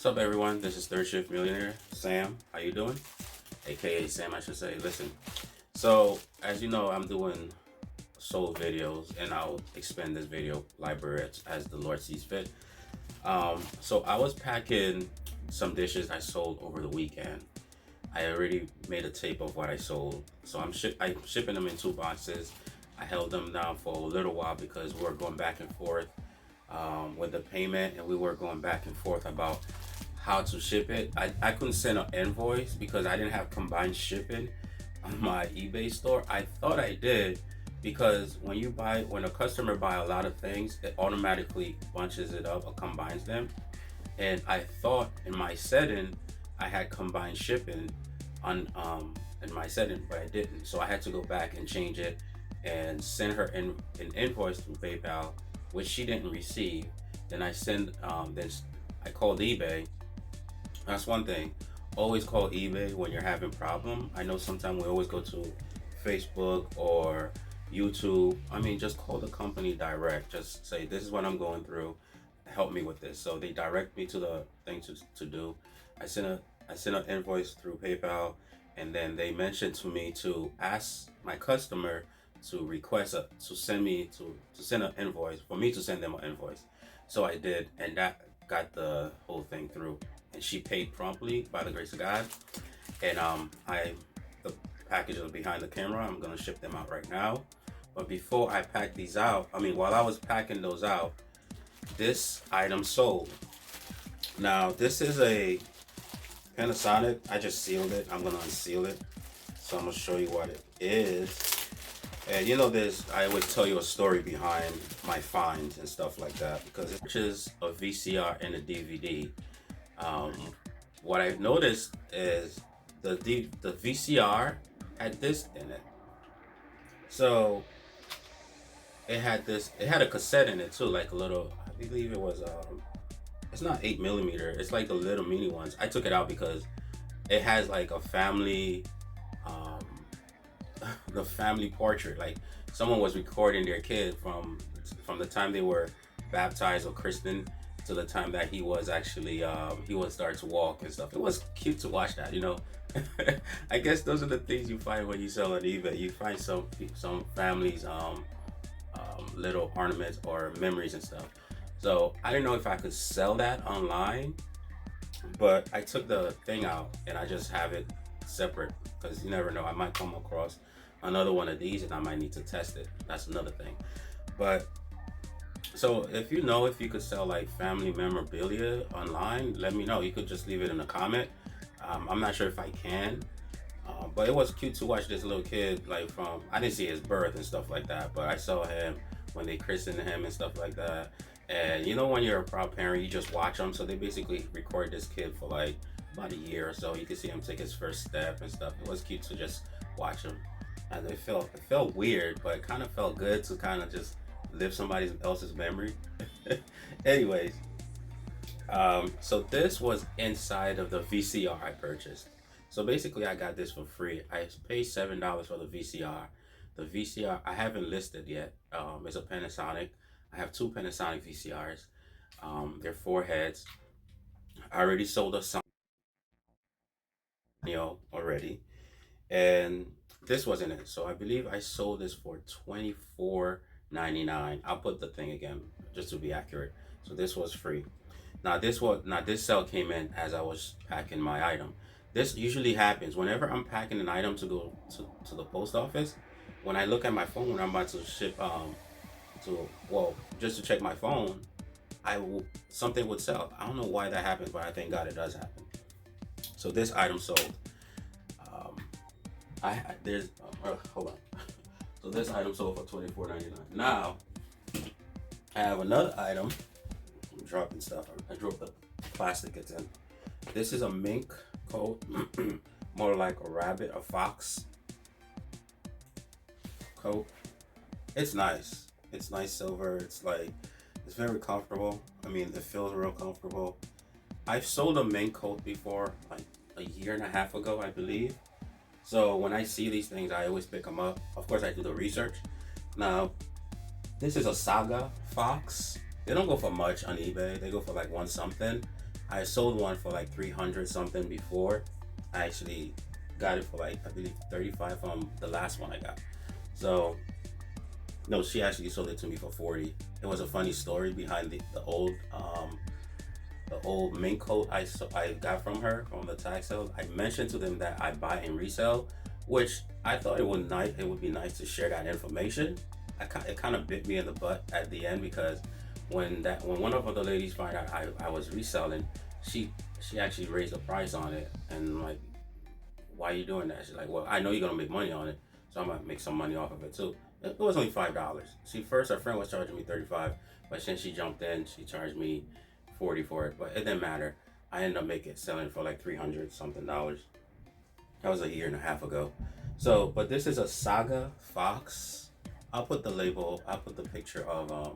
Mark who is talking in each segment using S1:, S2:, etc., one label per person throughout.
S1: What's up, everyone? This is Third Shift Millionaire Sam. How you doing? AKA Sam, I should say. Listen, so as you know, I'm doing soul videos, and I'll expand this video library as the Lord sees fit. So I was packing some dishes I sold over the weekend. I already made a tape of what I sold, so I'm shipping them in 2 boxes. I held them down for a little while because we were going back and forth with the payment, and we were going back and forth about how to ship it. I couldn't send an invoice because I didn't have combined shipping on my eBay store. I thought I did because when a customer buy a lot of things, it automatically bunches it up or combines them. And I thought in my setting I had combined shipping on in my setting, but I didn't. So I had to go back and change it and send her an invoice through PayPal, which she didn't receive. Then I called eBay. That's one thing. Always call eBay when you're having problem. I know sometimes we always go to Facebook or YouTube. I mean, just call the company direct. Just say, this is what I'm going through. Help me with this. So they direct me to the thing to do. I sent an invoice through PayPal, and then they mentioned to me to ask my customer to send an invoice for me to send them an invoice. So I did, and that got the whole thing through. And she paid promptly by the grace of God. And the packages are behind the camera. I'm gonna ship them out right now. But before I pack these out, while I was packing those out, this item sold. Now this is a Panasonic. I just sealed it. I'm gonna unseal it. So I'm gonna show you what it is. And you know, I would tell you a story behind my finds and stuff like that, because it's just a VCR and a DVD. What I've noticed is the VCR had this in it. So it had a cassette in it too, like a little, I believe it was, it's not 8mm, it's like the little mini ones. I took it out because it has like a family, the family portrait. Like someone was recording their kid from the time they were baptized or christened to the time that he was actually he would start to walk and stuff. It was cute to watch that, you know. I guess those are the things you find when you sell on eBay. You find some families little ornaments or memories and stuff. So I didn't know if I could sell that online, but I took the thing out and I just have it separate, because you never know, I might come across another one of these and I might need to test it. That's another thing. But so if you could sell like family memorabilia online, let me know. You could just leave it in a comment. I'm not sure if I can, but it was cute to watch this little kid, like I didn't see his birth and stuff like that, but I saw him when they christened him and stuff like that. And you know, when you're a proud parent, you just watch them. So they basically record this kid for like about a year or so. You can see him take his first step and stuff. It was cute to just watch him. And it felt weird, but it kind of felt good to kind of just live somebody else's memory. Anyways, so this was inside of the VCR I purchased. So basically I got this for free. I paid $7 for the VCR. The VCR I haven't listed yet. It's a Panasonic. I have 2 Panasonic VCRs. They're 4 heads. I already sold a Sanyo already, and this wasn't it. So I believe I sold this for $24.99. I'll put the thing again just to be accurate. So this was free. Now this sale came in as I was packing my item. This usually happens whenever I'm packing an item to go to the post office. When I look at my phone when I'm about to ship, just to check my phone, something would sell. I don't know why that happens, but I thank God it does happen. So this item sold. Hold on. So this item sold for $24.99. Now I have another item. I'm dropping stuff. I dropped the plastic it's in. This is a mink coat, more like a rabbit, a fox coat. It's nice. It's nice silver. It's very comfortable. I mean, it feels real comfortable. I've sold a mink coat before, like a year and a half ago, I believe. So when I see these things, I always pick them up. Of course, I do the research. Now, this is a Saga Fox. They don't go for much on eBay. They go for like one something. I sold one for like 300 something before. I actually got it for like, I believe 35 from the last one I got. So no, she actually sold it to me for 40. It was a funny story behind the old mink coat I got from her from the tag sale. I mentioned to them that I buy and resell, which I thought it would be nice to share that information. It kind of bit me in the butt at the end, because when one of the ladies found out I was reselling, she she actually raised the price on it, and I'm like, why are you doing that? She's like, well, I know you're gonna make money on it, so I'm gonna make some money off of it too. It was only $5. See, first her friend was charging me 35, but then she jumped in, she charged me 40 for it, but it didn't matter. I ended up selling for like 300 something dollars. That was a year and a half ago. So, but this is a Saga Fox. I'll put the picture of, I'll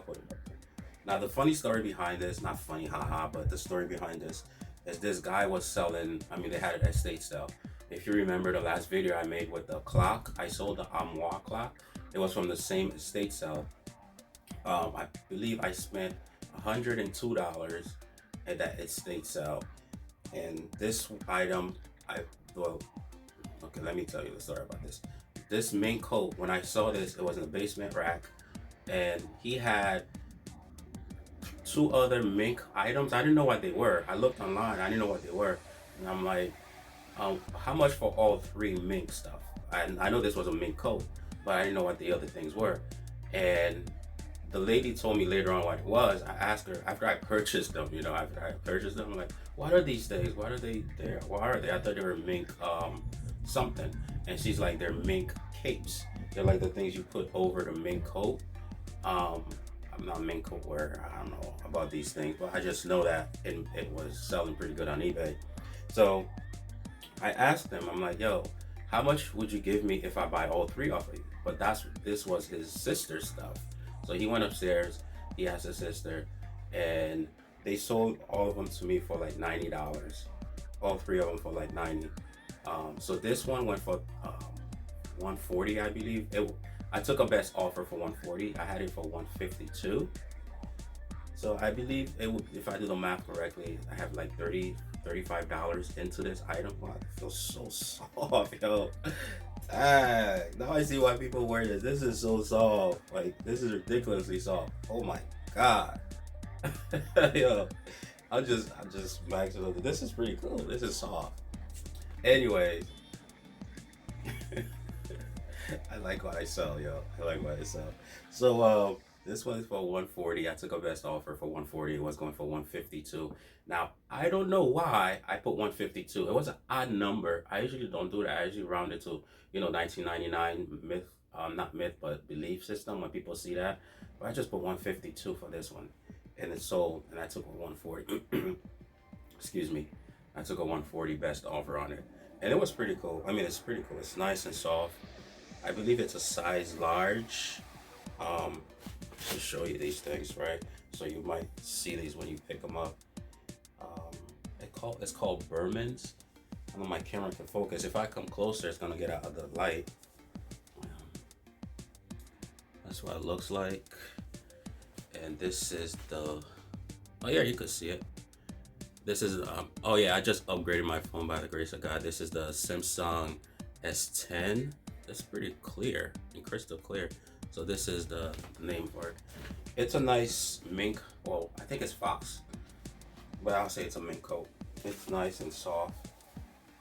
S1: put it up there. Now, the funny story behind this, not funny, haha, but the story behind this is this guy was selling, I mean, they had it at estate sale. If you remember the last video I made with the clock, I sold the armoire clock. It was from the same estate sale. I believe I spent $102 at that estate sale. And this item, well, okay, let me tell you the story about this. This mink coat, when I saw this, it was in the basement rack, and he had two other mink items. I didn't know what they were. I looked online, I didn't know what they were. And I'm like, how much for all three mink stuff? I know this was a mink coat, but I didn't know what the other things were. And the lady told me later on what it was. I asked her after I purchased them, I'm like, what are these things? What are they there? What are they? I thought they were mink something. And she's like, they're mink capes. They're like the things you put over the mink coat. I'm not a mink coat wearer. I don't know about these things, but I just know that it was selling pretty good on eBay. So I asked him, I'm like, yo, how much would you give me if I buy all three off of you? But this was his sister's stuff. So he went upstairs, he asked his sister, and they sold all of them to me for like $90. All three of them for like 90. So this one went for 140, I believe. I took a best offer for 140. I had it for 152. So I believe if I do the math correctly, I have like $35 into this item. Wow, it feels so soft, yo. Now I see why people wear this. This is so soft. Like, this is ridiculously soft. Oh my god. Yo, I'm just maxing over. This is pretty cool. This is soft. Anyways, I like what I sell, yo. I like what I sell. So this one is for 140. I took a best offer for 140. It was going for 152. Now, I don't know why I put 152. It was an odd number. I usually don't do that. I usually round it to, 1999 myth, not myth, but belief system when people see that. But I just put 152 for this one. And it sold, and I took a 140. Excuse me. I took a 140 best offer on it. And it was pretty cool. I mean, it's pretty cool. It's nice and soft. I believe it's a size large. To show you these things, right? So you might see these when you pick them up. It's called Berman's. I don't know, my camera can focus. If I come closer, it's gonna get out of the light. That's what it looks like. And this is the, oh yeah, you could see it. This is, oh yeah, I just upgraded my phone by the grace of God. This is the Samsung S10. It's pretty clear and crystal clear. So this is the name for it. It's a nice mink, well, I think it's fox, but I'll say it's a mink coat. It's nice and soft.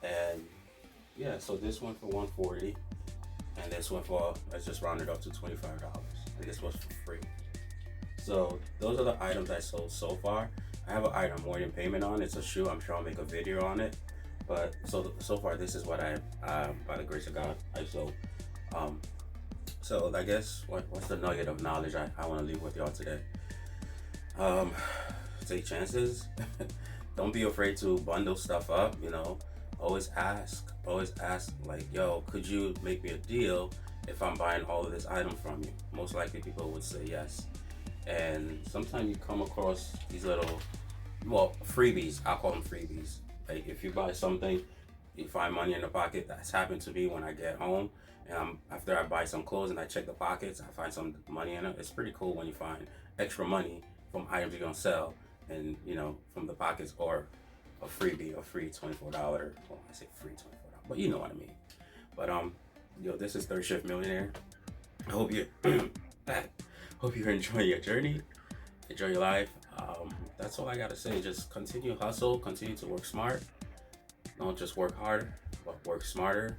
S1: And yeah, so this one for 140, and this one for, let's just round it up to $25. And this was for free. So those are the items I sold so far. I have an item morning payment on. It's a shoe. I'm sure I'll make a video on it. But so far, this is what I, by the grace of God, I sold. So I guess what's the nugget of knowledge I want to leave with y'all today? Take chances. Don't be afraid to bundle stuff up. Always ask. Like, yo, could you make me a deal if I'm buying all of this item from you? Most likely, people would say yes. And sometimes you come across these little, freebies. I'll call them freebies. Like, if you buy something, you find money in the pocket. That's happened to me when I get home, and after I buy some clothes and I check the pockets, I find some money in it. It's pretty cool when you find extra money from items you're gonna sell, and from the pockets, or a freebie, a free $24. Well, I say free $24, but you know what I mean. But this is Third Shift Millionaire. I hope you hope you're enjoying your journey, enjoy your life. That's all I gotta say. Just continue hustle, continue to work smart. Don't just work hard, but work smarter.